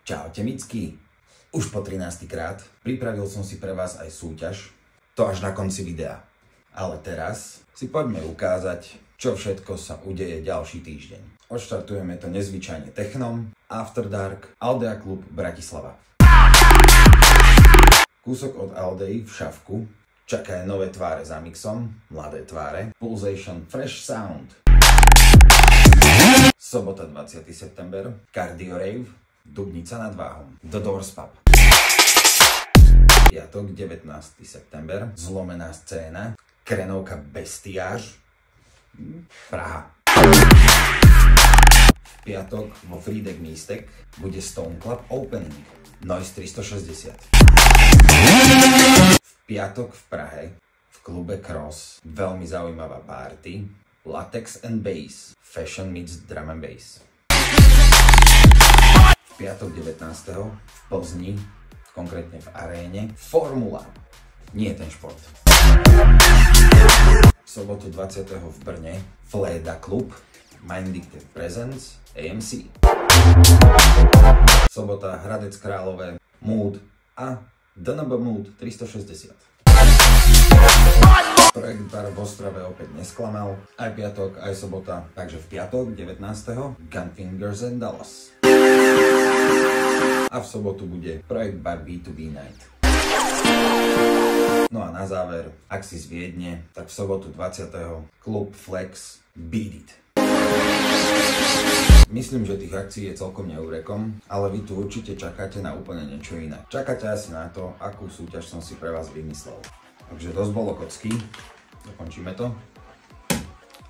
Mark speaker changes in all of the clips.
Speaker 1: Čaute micky, už po 13. krát pripravil som si pre vás aj súťaž, to až na konci videa. Ale teraz si poďme ukázať, čo všetko sa udeje ďalší týždeň. Odštartujeme to nezvyčajne technom, After Dark, Aldea Klub Bratislava. Kúsok od Aldei v šavku, čakajú nové tváre za mixom, mladé tváre, Pulsation Fresh Sound. Sobota 20. september, Cardio Rave, Dubnica nad Váhom, The Doors Pub. Piatok 19. september, Zlomená scéna, Krenovka Bestiáž, Praha. V piatok vo Friedek Místek bude Stone Club Opening, Noise 360. V piatok v Prahe, v klube Cross, veľmi zaujímavá party, Latex and Bass, Fashion meets Drum and Bass. V piatok 19. v Plzni, konkrétne v Aréne, Formula, nie ten šport. V sobotu 20. v Brne, Fleda Klub, Mindicted Presence, AMC. Sobota Hradec Králové, Mood a DNB Mood 360. Projekt Bar v Ostrave opäť nesklamal, aj piatok, aj sobota, takže v piatok 19. Gunfingers and Dallas. A v sobotu bude Projekt Bar B2B Night. No a na záver, ak si z Viedne, tak v sobotu 20. Klub Flex Beat It. Myslím, že tých akcií je celkom neúrekom, ale vy tu určite čakáte na úplne niečo iné. Čakáte asi na to, akú súťaž som si pre vás vymyslel. Takže dosť bolo kocky, dokončíme to.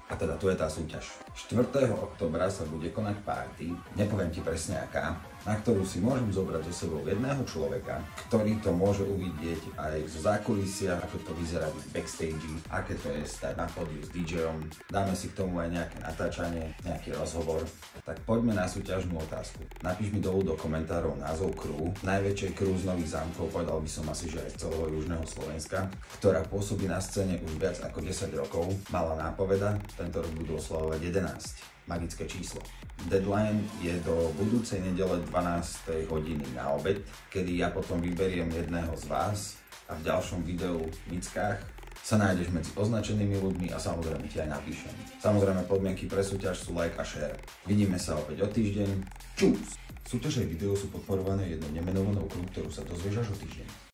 Speaker 1: A teda tu je tá súťaž. 4. októbra sa bude konať party, nepoviem ti presne aká, na ktorú si môžem zobrať so sebou jedného človeka, ktorý to môže uvidieť aj zo zákulisia, ako to vyzerá v backstage, aké to je stať na pódiu s DJom. Dáme si k tomu aj nejaké natáčanie, nejaký rozhovor. Tak poďme na súťažnú otázku. Napíš mi dolu do komentárov názov crew, najväčšej crew z Nových Zámkov, povedal by som asi, že aj z celého južného Slovenska, ktorá pôsobí na scéne už viac ako 10 rokov, mala nápoveda, tento rok budú oslavovať 11. Magické číslo. Deadline je do budúcej nedele 12. hodiny na obed, kedy ja potom vyberiem jedného z vás a v ďalšom videu v mickách sa nájdeš medzi označenými ľuďmi a samozrejme ti aj napíšem. Samozrejme podmienky pre súťaž sú like a share. Vidíme sa opäť o týždeň. Čus! Súťaže video sú podporované jednou nemenovanou crew, ktorú sa dozvieš až o týždeň.